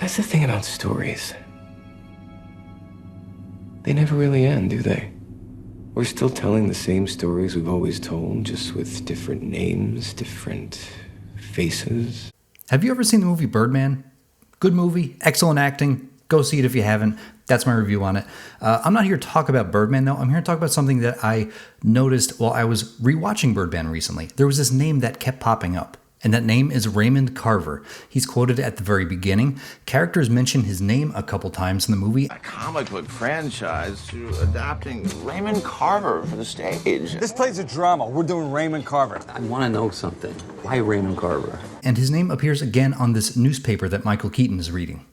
That's the thing about stories. They never really end, do they? We're still telling the same stories we've always told, just with different names, different faces. Have you ever seen the movie Birdman? Good movie, excellent acting. Go see it if you haven't. That's my review on it. I'm not here to talk about Birdman, though. I'm here to talk about something that I noticed while I was rewatching Birdman recently. There was this name that kept popping up, and that name is Raymond Carver. He's quoted at the very beginning. Characters mention his name a couple times in the movie. A comic book franchise to adapting Raymond Carver for the stage. This play's a drama. We're doing Raymond Carver. I want to know something. Why Raymond Carver? And his name appears again on this newspaper that Michael Keaton is reading.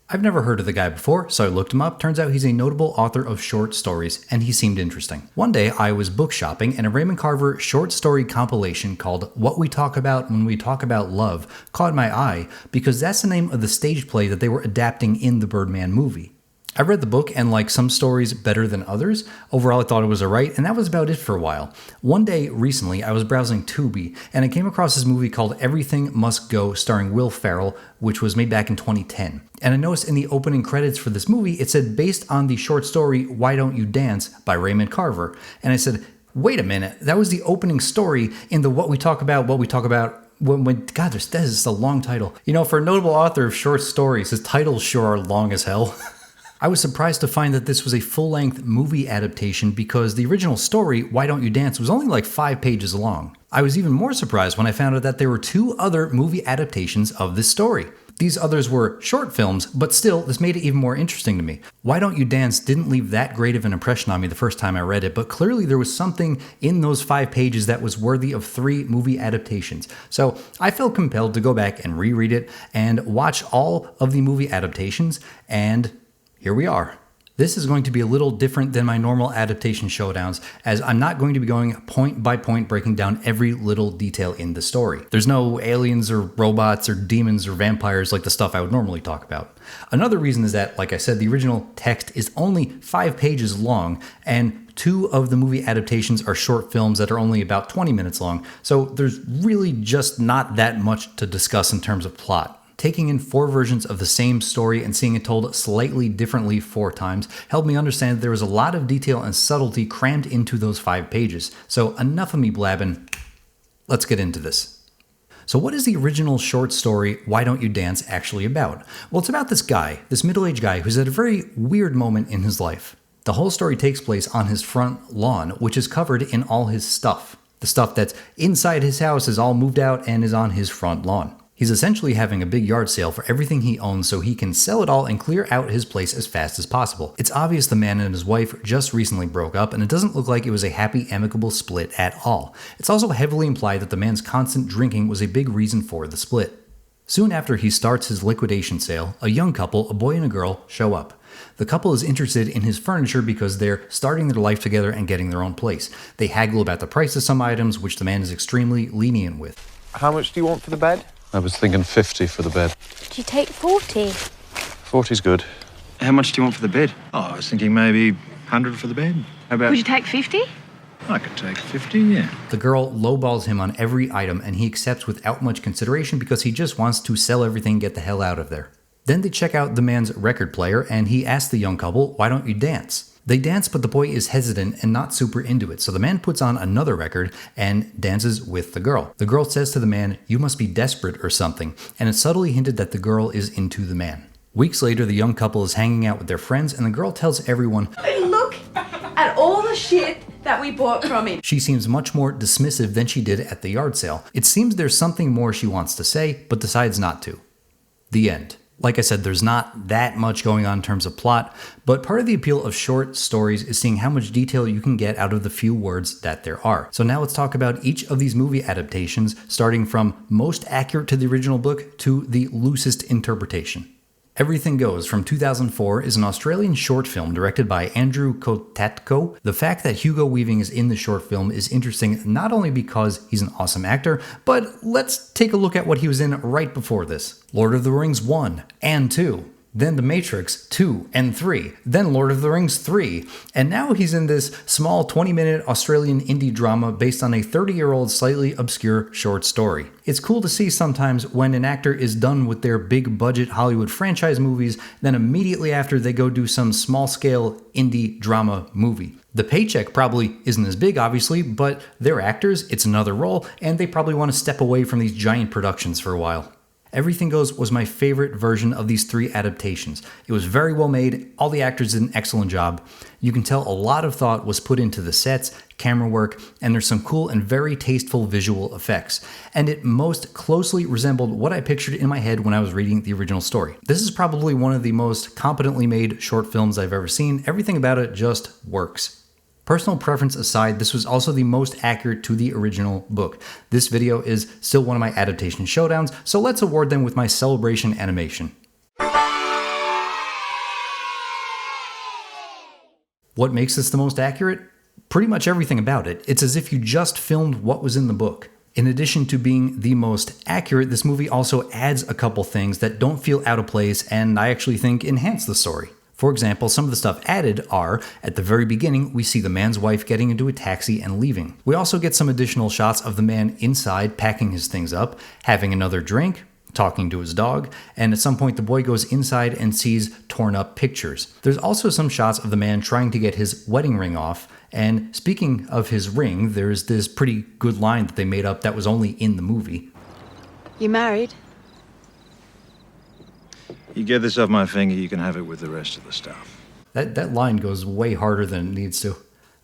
I've never heard of the guy before, so I looked him up. Turns out he's a notable author of short stories, and he seemed interesting. One day, I was book shopping, and a Raymond Carver short story compilation called What We Talk About When We Talk About Love caught my eye because that's the name of the stage play that they were adapting in the Birdman movie. I read the book and like some stories better than others. Overall, I thought it was alright, and that was about it for a while. One day recently, I was browsing Tubi, and I came across this movie called Everything Must Go, starring Will Ferrell, which was made back in 2010. And I noticed in the opening credits for this movie, it said based on the short story Why Don't You Dance by Raymond Carver. And I said, wait a minute, that was the opening story in the What We Talk About, God, this is a long title. You know, for a notable author of short stories, his titles sure are long as hell. I was surprised to find that this was a full-length movie adaptation because the original story, Why Don't You Dance, was only like 5 pages long. I was even more surprised when I found out that there were 2 other movie adaptations of this story. These others were short films, but still, this made it even more interesting to me. Why Don't You Dance didn't leave that great of an impression on me the first time I read it, but clearly there was something in those 5 pages that was worthy of 3 movie adaptations. So I felt compelled to go back and reread it and watch all of the movie adaptations, and here we are. This is going to be a little different than my normal adaptation showdowns, as I'm not going to be going point by point breaking down every little detail in the story. There's no aliens or robots or demons or vampires like the stuff I would normally talk about. Another reason is that, like I said, the original text is only 5 pages long, and 2 of the movie adaptations are short films that are only about 20 minutes long, so there's really just not that much to discuss in terms of plot. Taking in 4 versions of the same story and seeing it told slightly differently 4 times helped me understand that there was a lot of detail and subtlety crammed into those 5 pages. So enough of me blabbing, let's get into this. So what is the original short story, Why Don't You Dance, actually about? Well, it's about this guy, this middle-aged guy who's at a very weird moment in his life. The whole story takes place on his front lawn, which is covered in all his stuff. The stuff that's inside his house is all moved out and is on his front lawn. He's essentially having a big yard sale for everything he owns so he can sell it all and clear out his place as fast as possible. It's obvious the man and his wife just recently broke up, and it doesn't look like it was a happy, amicable split at all. It's also heavily implied that the man's constant drinking was a big reason for the split. Soon after he starts his liquidation sale, a young couple, a boy and a girl, show up. The couple is interested in his furniture because they're starting their life together and getting their own place. They haggle about the price of some items, which the man is extremely lenient with. How much do you want for the bed? I was thinking 50 for the bed. Could you take 40? 40's good. How much do you want for the bed? Oh, I was thinking maybe 100 for the bed. How about... Would you take 50? I could take 50, yeah. The girl lowballs him on every item, and he accepts without much consideration because he just wants to sell everything and get the hell out of there. Then they check out the man's record player, and he asks the young couple, why don't you dance? They dance, but the boy is hesitant and not super into it, so the man puts on another record and dances with the girl. The girl says to the man, you must be desperate or something, and it's subtly hinted that the girl is into the man. Weeks later, the young couple is hanging out with their friends, and the girl tells everyone, look at all the shit that we bought from him. She seems much more dismissive than she did at the yard sale. It seems there's something more she wants to say, but decides not to. The end. Like I said, there's not that much going on in terms of plot, but part of the appeal of short stories is seeing how much detail you can get out of the few words that there are. So now let's talk about each of these movie adaptations, starting from most accurate to the original book to the loosest interpretation. Everything Goes from 2004 is an Australian short film directed by Andrew Kotatko. The fact that Hugo Weaving is in the short film is interesting not only because he's an awesome actor, but let's take a look at what he was in right before this. Lord of the Rings 1 and 2, then The Matrix 2 and 3, then Lord of the Rings 3, and now he's in this small 20-minute Australian indie drama based on a 30-year-old slightly obscure short story. It's cool to see sometimes when an actor is done with their big-budget Hollywood franchise movies, then immediately after they go do some small-scale indie drama movie. The paycheck probably isn't as big, obviously, but they're actors, it's another role, and they probably want to step away from these giant productions for a while. Everything Goes was my favorite version of these 3 adaptations. It was very well made, all the actors did an excellent job. You can tell a lot of thought was put into the sets, camera work, and there's some cool and very tasteful visual effects. And it most closely resembled what I pictured in my head when I was reading the original story. This is probably one of the most competently made short films I've ever seen. Everything about it just works. Personal preference aside, this was also the most accurate to the original book. This video is still one of my Adaptation Showdowns, so let's award them with my celebration animation. What makes this the most accurate? Pretty much everything about it. It's as if you just filmed what was in the book. In addition to being the most accurate, this movie also adds a couple things that don't feel out of place and I actually think enhance the story. For example, some of the stuff added are, at the very beginning, we see the man's wife getting into a taxi and leaving. We also get some additional shots of the man inside packing his things up, having another drink, talking to his dog, and at some point the boy goes inside and sees torn up pictures. There's also some shots of the man trying to get his wedding ring off, and speaking of his ring, there's this pretty good line that they made up that was only in the movie. You married? You get this off my finger, you can have it with the rest of the stuff. That line goes way harder than it needs to.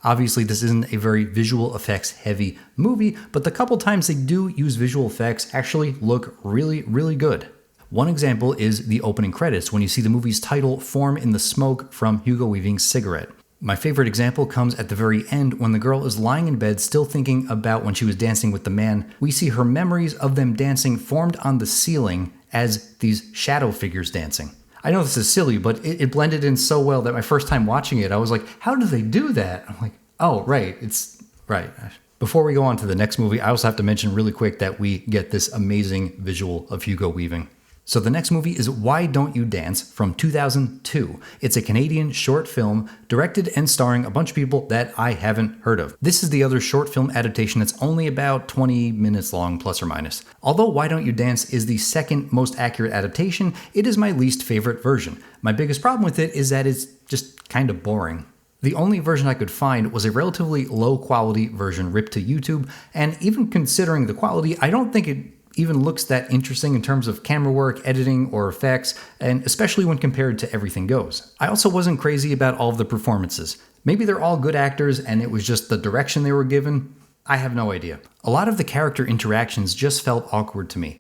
Obviously, this isn't a very visual effects heavy movie, but the couple times they do use visual effects actually look really, really good. One example is the opening credits when you see the movie's title form in the smoke from Hugo Weaving's cigarette. My favorite example comes at the very end when the girl is lying in bed still thinking about when she was dancing with the man. We see her memories of them dancing formed on the ceiling as these shadow figures dancing. I know this is silly, but it blended in so well that my first time watching it, I was like, how do they do that? I'm like, oh, right, it's right. Before we go on to the next movie, I also have to mention really quick that we get this amazing visual of Hugo Weaving. So the next movie is Why Don't You Dance from 2002. It's a Canadian short film directed and starring a bunch of people that I haven't heard of. This is the other short film adaptation that's only about 20 minutes long, plus or minus. Although Why Don't You Dance is the second most accurate adaptation, it is my least favorite version. My biggest problem with it is that it's just kind of boring. The only version I could find was a relatively low quality version ripped to YouTube, and even considering the quality, I don't think it even looks that interesting in terms of camera work, editing, or effects, and especially when compared to Everything Goes. I also wasn't crazy about all of the performances. Maybe they're all good actors and it was just the direction they were given. I have no idea. A lot of the character interactions just felt awkward to me.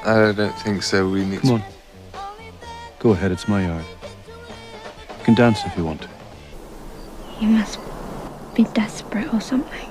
I don't think so. We need Come on. Go ahead, it's my yard. You can dance if you want to. You must be desperate or something.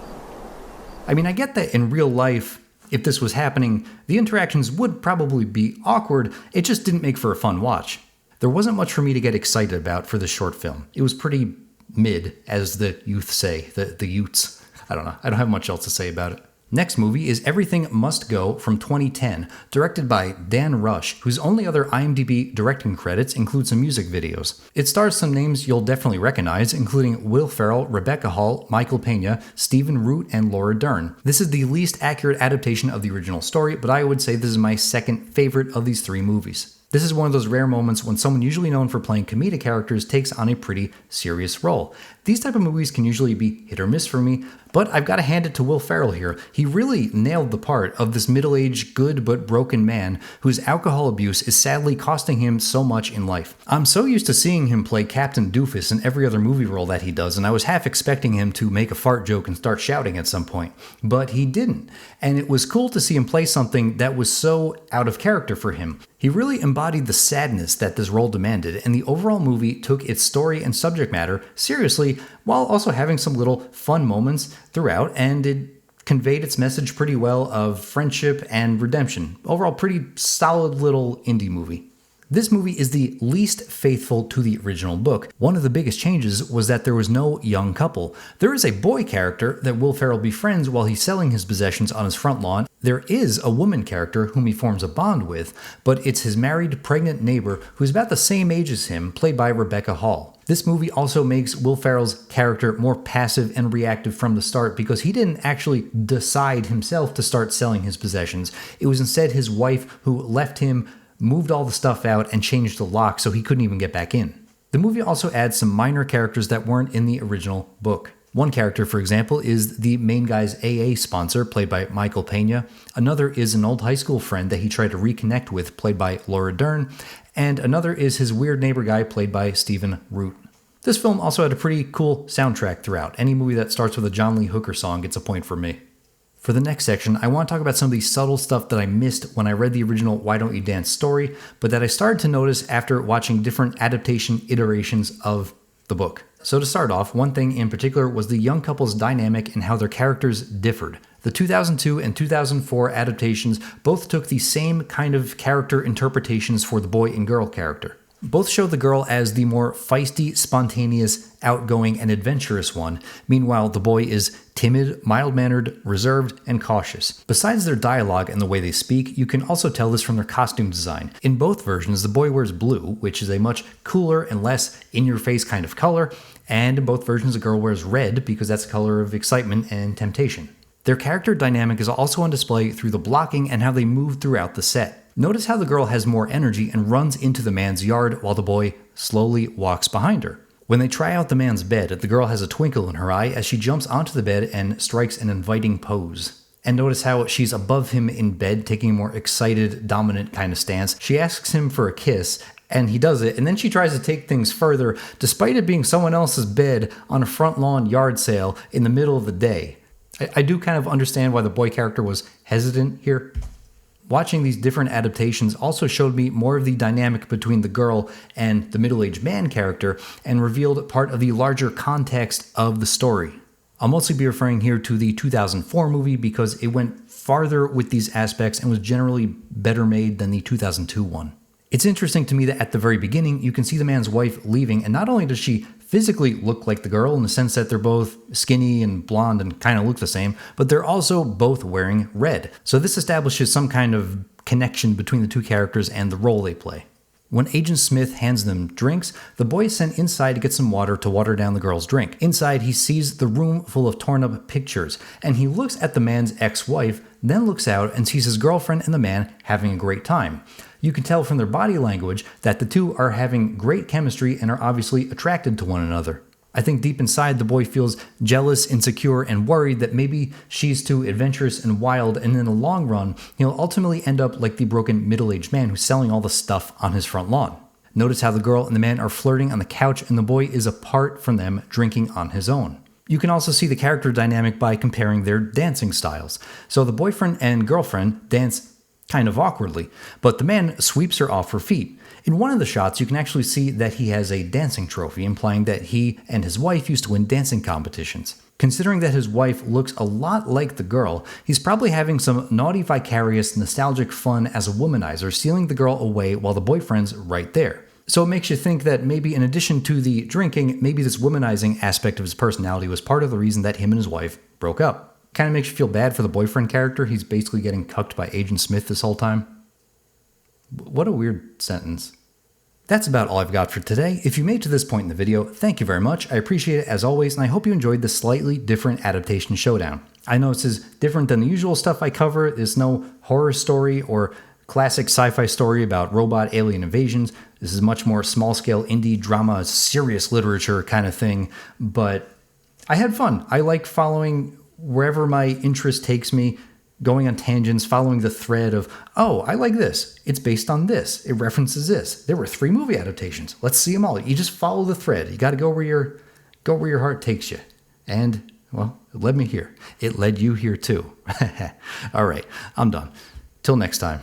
I mean, I get that in real life, if this was happening, the interactions would probably be awkward, it just didn't make for a fun watch. There wasn't much for me to get excited about for this short film. It was pretty mid, as the youth say, the youths. I don't know, I don't have much else to say about it. Next movie is Everything Must Go from 2010, directed by Dan Rush, whose only other IMDb directing credits include some music videos. It stars some names you'll definitely recognize, including Will Ferrell, Rebecca Hall, Michael Pena, Stephen Root, and Laura Dern. This is the least accurate adaptation of the original story, but I would say this is my second favorite of these 3 movies. This is one of those rare moments when someone usually known for playing comedic characters takes on a pretty serious role. These type of movies can usually be hit or miss for me, but I've got to hand it to Will Ferrell here. He really nailed the part of this middle-aged, good but broken man whose alcohol abuse is sadly costing him so much in life. I'm so used to seeing him play Captain Doofus in every other movie role that he does, and I was half expecting him to make a fart joke and start shouting at some point, but he didn't. And it was cool to see him play something that was so out of character for him. He really embodied the sadness that this role demanded, and the overall movie took its story and subject matter seriously while also having some little fun moments throughout, and it conveyed its message pretty well of friendship and redemption. Overall, pretty solid little indie movie. This movie is the least faithful to the original book. One of the biggest changes was that there was no young couple. There is a boy character that Will Ferrell befriends while he's selling his possessions on his front lawn. There is a woman character whom he forms a bond with, but it's his married, pregnant neighbor who's about the same age as him, played by Rebecca Hall. This movie also makes Will Ferrell's character more passive and reactive from the start because he didn't actually decide himself to start selling his possessions. It was instead his wife who left him, moved all the stuff out, and changed the lock so he couldn't even get back in. The movie also adds some minor characters that weren't in the original book. One character, for example, is the main guy's AA sponsor, played by Michael Pena. Another is an old high school friend that he tried to reconnect with, played by Laura Dern. And another is his weird neighbor guy, played by Stephen Root. This film also had a pretty cool soundtrack throughout. Any movie that starts with a John Lee Hooker song gets a point for me. For the next section, I want to talk about some of the subtle stuff that I missed when I read the original Why Don't You Dance story, but that I started to notice after watching different adaptation iterations of the book. So to start off, one thing in particular was the young couple's dynamic and how their characters differed. The 2002 and 2004 adaptations both took the same kind of character interpretations for the boy and girl character. Both show the girl as the more feisty, spontaneous, outgoing, and adventurous one. Meanwhile, the boy is timid, mild-mannered, reserved, and cautious. Besides their dialogue and the way they speak, you can also tell this from their costume design. In both versions, the boy wears blue, which is a much cooler and less in-your-face kind of color, and in both versions, the girl wears red because that's the color of excitement and temptation. Their character dynamic is also on display through the blocking and how they move throughout the set. Notice how the girl has more energy and runs into the man's yard while the boy slowly walks behind her. When they try out the man's bed, the girl has a twinkle in her eye as she jumps onto the bed and strikes an inviting pose. And notice how she's above him in bed, taking a more excited, dominant kind of stance. She asks him for a kiss, and he does it, and then she tries to take things further, despite it being someone else's bed on a front lawn yard sale in the middle of the day. I do kind of understand why the boy character was hesitant here. Watching these different adaptations also showed me more of the dynamic between the girl and the middle-aged man character and revealed part of the larger context of the story. I'll mostly be referring here to the 2004 movie because it went farther with these aspects and was generally better made than the 2002 one. It's interesting to me that at the very beginning, you can see the man's wife leaving, and not only does she physically look like the girl in the sense that they're both skinny and blonde and kind of look the same, but they're also both wearing red. So this establishes some kind of connection between the two characters and the role they play. When Agent Smith hands them drinks, the boy is sent inside to get some water to water down the girl's drink. Inside, he sees the room full of torn up pictures, and he looks at the man's ex-wife, then looks out and sees his girlfriend and the man having a great time. You can tell from their body language that the two are having great chemistry and are obviously attracted to one another. I think deep inside the boy feels jealous, insecure, and worried that maybe she's too adventurous and wild, and in the long run, he'll ultimately end up like the broken middle-aged man who's selling all the stuff on his front lawn. Notice how the girl and the man are flirting on the couch and the boy is apart from them, drinking on his own. You can also see the character dynamic by comparing their dancing styles. So the boyfriend and girlfriend dance kind of awkwardly, but the man sweeps her off her feet. In one of the shots, you can actually see that he has a dancing trophy, implying that he and his wife used to win dancing competitions. Considering that his wife looks a lot like the girl, he's probably having some naughty, vicarious, nostalgic fun as a womanizer, stealing the girl away while the boyfriend's right there. So it makes you think that maybe in addition to the drinking, maybe this womanizing aspect of his personality was part of the reason that him and his wife broke up. Kind of makes you feel bad for the boyfriend character. He's basically getting cucked by Agent Smith this whole time. What a weird sentence. That's about all I've got for today. If you made it to this point in the video, thank you very much. I appreciate it as always, and I hope you enjoyed this slightly different Adaptation Showdown. I know this is different than the usual stuff I cover. There's no horror story or classic sci-fi story about robot alien invasions. This is much more small-scale indie drama, serious literature kind of thing, but I had fun. I like following wherever my interest takes me, going on tangents, following the thread of, oh, I like this. It's based on this. It references this. There were 3 movie adaptations. Let's see them all. You just follow the thread. You got to go where your heart takes you. And, well, it led me here. It led you here too. All right, I'm done. Till next time.